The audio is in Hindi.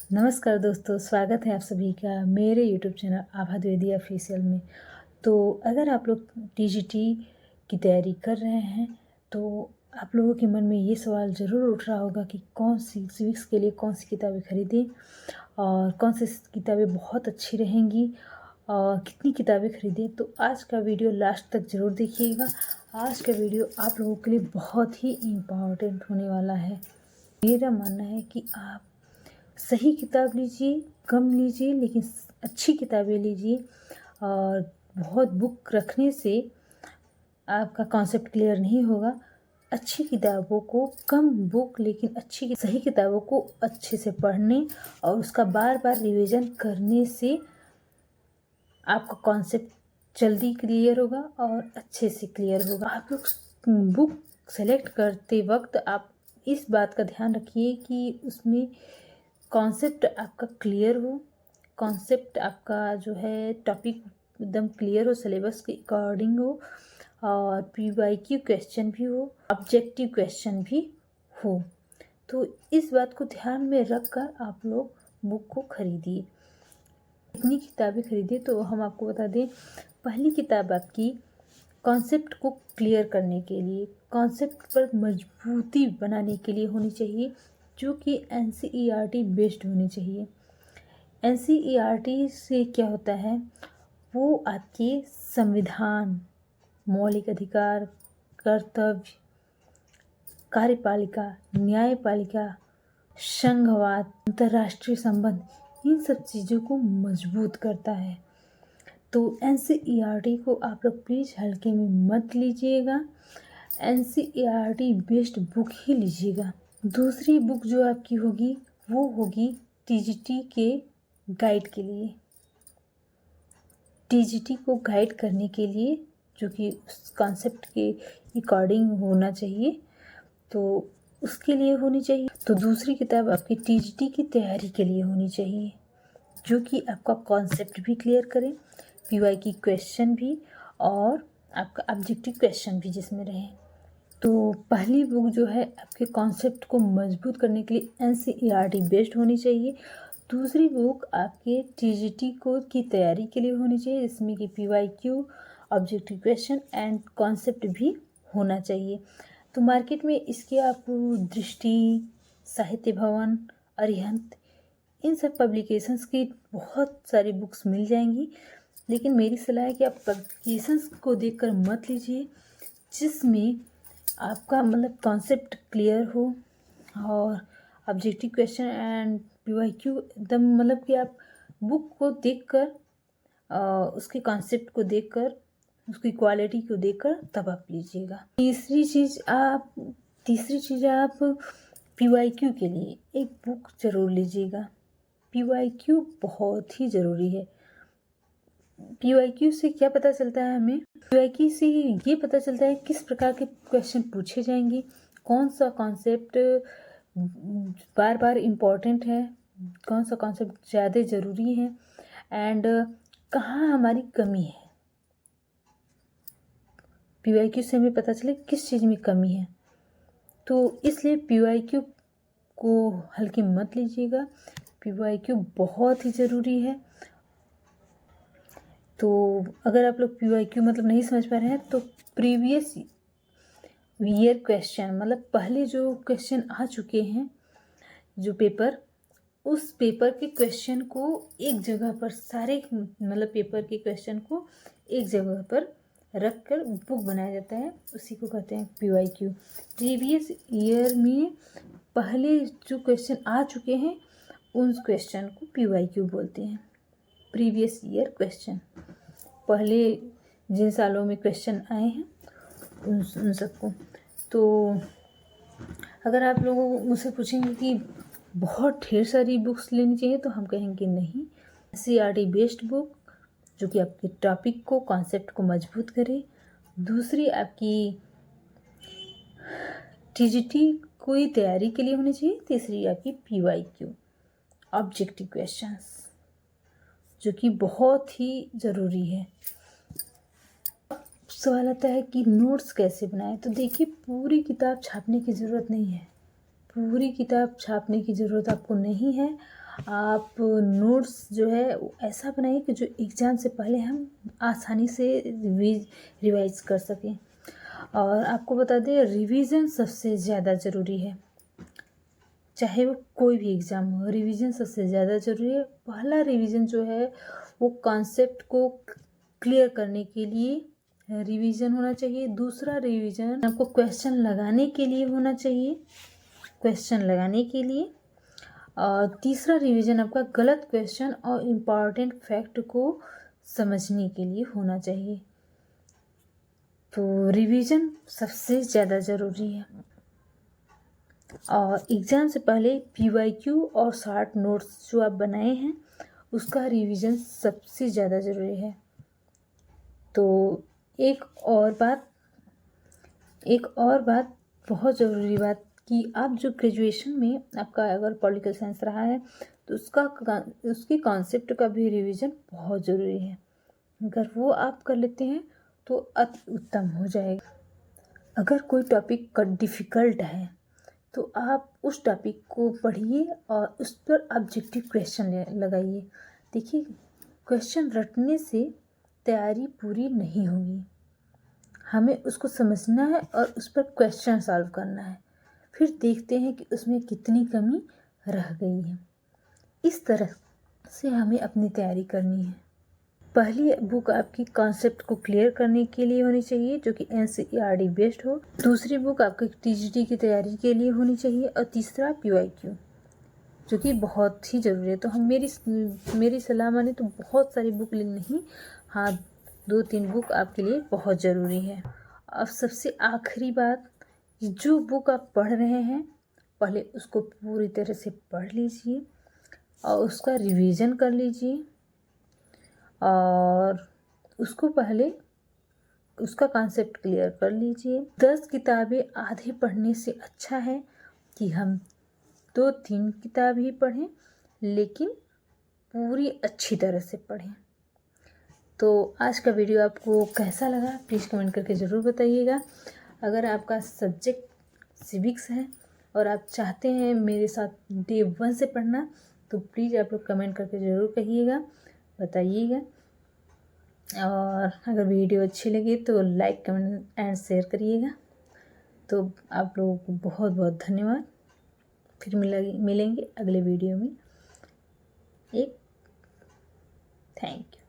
नमस्कार दोस्तों, स्वागत है आप सभी का मेरे यूट्यूब चैनल आभा द्विवेदी ऑफिशियल में। तो अगर आप लोग टीजीटी की तैयारी कर रहे हैं तो आप लोगों के मन में ये सवाल ज़रूर उठ रहा होगा कि कौन सी सिविक्स के लिए कौन सी किताबें खरीदें और कौन सी किताबें बहुत अच्छी रहेंगी और कितनी किताबें खरीदें। तो आज का वीडियो लास्ट तक ज़रूर देखिएगा। आज का वीडियो आप लोगों के लिए बहुत ही इम्पॉर्टेंट होने वाला है। मेरा मानना है कि आप सही किताब लीजिए, कम लीजिए लेकिन अच्छी किताबें लीजिए। और बहुत बुक रखने से आपका कॉन्सेप्ट क्लियर नहीं होगा। अच्छी किताबों को कम बुक लेकिन सही किताबों को अच्छे से पढ़ने और उसका बार बार रिवीजन करने से आपका कॉन्सेप्ट जल्दी क्लियर होगा और अच्छे से क्लियर होगा। आप लोग बुक सेलेक्ट करते वक्त आप इस बात का ध्यान रखिए कि उसमें कॉन्सेप्ट आपका क्लियर हो, कॉन्सेप्ट आपका जो है टॉपिक एकदम क्लियर हो, सिलेबस के अकॉर्डिंग हो और पीवाईक्यू क्वेश्चन भी हो, ऑब्जेक्टिव क्वेश्चन भी हो। तो इस बात को ध्यान में रख कर आप लोग बुक को खरीदिए। कितनी किताबें खरीदिए तो हम आपको बता दें। पहली किताब आपकी कॉन्सेप्ट को क्लियर करने के लिए, कॉन्सेप्ट पर मजबूती बनाने के लिए होनी चाहिए, जो कि एनसीईआरटी बेस्ड होनी चाहिए। एनसीईआरटी से क्या होता है, वो आपके संविधान, मौलिक अधिकार, कर्तव्य, कार्यपालिका, न्यायपालिका, संघवाद, अंतर्राष्ट्रीय संबंध, इन सब चीज़ों को मजबूत करता है। तो एनसीईआरटी को आप लोग प्लीज़ हल्के में मत लीजिएगा, एनसीईआरटी बेस्ड बुक ही लीजिएगा। दूसरी बुक जो आपकी होगी वो होगी टीजीटी के गाइड के लिए, टीजीटी को गाइड करने के लिए, जो कि उस कॉन्सेप्ट के अकॉर्डिंग होना चाहिए, तो उसके लिए होनी चाहिए। तो दूसरी किताब आपकी टीजीटी की तैयारी के लिए होनी चाहिए, जो कि आपका कॉन्सेप्ट भी क्लियर करे, पीवाई की क्वेश्चन भी और आपका ऑब्जेक्टिव क्वेश्चन भी जिसमें रहे। तो पहली बुक जो है आपके कॉन्सेप्ट को मजबूत करने के लिए एनसीईआरटी बेस्ड होनी चाहिए। दूसरी बुक आपके टीजीटी को की तैयारी के लिए होनी चाहिए, जिसमें कि PYQ, objective question and concept भी होना चाहिए। तो मार्केट में इसके आपको दृष्टि, साहित्य भवन, अरिहंत, इन सब पब्लिकेशंस की बहुत सारी बुक्स मिल जाएंगी। लेकिन मेरी सलाह है कि आप पब्लिकेशंस को देखकर मत लीजिए, जिसमें आपका मतलब कॉन्सेप्ट क्लियर हो और ऑब्जेक्टिव क्वेश्चन एंड पीवाईक्यू एकदम, मतलब कि आप बुक को देखकर, उसके कॉन्सेप्ट को देखकर, उसकी क्वालिटी को देखकर तब आप लीजिएगा। तीसरी चीज़ आप पीवाईक्यू के लिए एक बुक ज़रूर लीजिएगा। पीवाईक्यू बहुत ही ज़रूरी है। पीवाईक्यू से क्या पता चलता है हमें, पीवाईक्यू से ये पता चलता है किस प्रकार के क्वेश्चन पूछे जाएंगे, कौन सा कॉन्सेप्ट बार बार इम्पोर्टेंट है, कौन सा कॉन्सेप्ट ज़्यादा ज़रूरी है एंड कहाँ हमारी कमी है। पीवाईक्यू से हमें पता चले किस चीज़ में कमी है। तो इसलिए पीवाईक्यू को हल्के मत लीजिएगा, पीवाईक्यू बहुत ही ज़रूरी है। तो अगर आप लोग पीवाईक्यू मतलब नहीं समझ पा रहे हैं तो प्रीवियस ईयर क्वेश्चन, मतलब पहले जो क्वेश्चन आ चुके हैं जो पेपर, उस पेपर के क्वेश्चन को एक जगह पर, सारे मतलब पेपर के क्वेश्चन को एक जगह पर रख कर बुक बनाया जाता है, उसी को कहते हैं पीवाईक्यू। प्रीवियस ईयर में पहले जो क्वेश्चन आ चुके हैं उन क्वेश्चन को पीवाईक्यू बोलते हैं। प्रीवियस ईयर क्वेश्चन, पहले जिन सालों में क्वेश्चन आए हैं उन सबको। तो अगर आप लोगों मुझसे पूछेंगे कि बहुत ढेर सारी बुक्स लेनी चाहिए, तो हम कहेंगे नहीं, एनसीईआरटी बेस्ड बुक जो कि आपके टॉपिक को, कॉन्सेप्ट को मजबूत करे। दूसरी आपकी टीजीटी कोई तैयारी के लिए होनी चाहिए। तीसरी आपकी पीवाईक्यू, ऑब्जेक्टिव क्वेश्चंस, जो कि बहुत ही ज़रूरी है। सवाल आता है कि नोट्स कैसे बनाएं। तो देखिए, पूरी किताब छापने की ज़रूरत नहीं है, पूरी किताब छापने की ज़रूरत आपको नहीं है। आप नोट्स जो है वो ऐसा बनाइए कि जो एग्ज़ाम से पहले हम आसानी से रिवाइज़ कर सकें। और आपको बता दें, रिवीजन सबसे ज़्यादा ज़रूरी है, चाहे वो कोई भी एग्ज़ाम हो, रिवीजन सबसे ज़्यादा ज़रूरी है। पहला रिवीजन जो है वो कॉन्सेप्ट को क्लियर करने के लिए रिवीजन होना चाहिए। दूसरा रिवीजन आपको क्वेश्चन लगाने के लिए होना चाहिए, क्वेश्चन लगाने के लिए। और तीसरा रिवीजन आपका गलत क्वेश्चन और इम्पॉर्टेंट फैक्ट को समझने के लिए होना चाहिए। तो रिवीजन सबसे ज़्यादा ज़रूरी है। और एग्ज़ाम से पहले पीवाईक्यू और शॉर्ट नोट्स जो आप बनाए हैं उसका रिवीजन सबसे ज़्यादा ज़रूरी है। तो एक और बात बहुत ज़रूरी बात कि आप जो ग्रेजुएशन में आपका अगर पॉलिटिकल साइंस रहा है तो उसकी कॉन्सेप्ट का भी रिवीजन बहुत ज़रूरी है। अगर वो आप कर लेते हैं तो अति उत्तम हो जाएगा। अगर कोई टॉपिक डिफ़िकल्ट है तो आप उस टॉपिक को पढ़िए और उस पर ऑब्जेक्टिव क्वेश्चन लगाइए। देखिए, क्वेश्चन रटने से तैयारी पूरी नहीं होगी, हमें उसको समझना है और उस पर क्वेश्चन सॉल्व करना है, फिर देखते हैं कि उसमें कितनी कमी रह गई है। इस तरह से हमें अपनी तैयारी करनी है। पहली बुक आपकी कॉन्सेप्ट को क्लियर करने के लिए होनी चाहिए जो कि NCERT बेस्ड हो। दूसरी बुक आपकी TGT की तैयारी के लिए होनी चाहिए। और तीसरा PYQ जो कि बहुत ही ज़रूरी है। तो हम मेरी सलाह माने तो बहुत सारी बुक नहीं, हाँ 2-3 बुक आपके लिए बहुत ज़रूरी है। अब सबसे आखिरी बात, जो बुक आप पढ़ रहे हैं पहले उसको पूरी तरह से पढ़ लीजिए और उसका रिवीजन कर लीजिए। और उसको पहले उसका कॉन्सेप्ट क्लियर कर लीजिए। 10 किताबें आधे पढ़ने से अच्छा है कि हम 2-3 किताब ही पढ़ें, लेकिन पूरी अच्छी तरह से पढ़ें। तो आज का वीडियो आपको कैसा लगा प्लीज़ कमेंट करके ज़रूर बताइएगा। अगर आपका सब्जेक्ट सिविक्स है और आप चाहते हैं मेरे साथ डे 1 से पढ़ना तो प्लीज़ आप लोग कमेंट करके ज़रूर कहिएगा, बताइएगा। और अगर वीडियो अच्छी लगी तो लाइक कमेंट एंड शेयर करिएगा। तो आप लोगों को बहुत बहुत धन्यवाद। फिर मिलेंगे अगले वीडियो में। एक थैंक यू।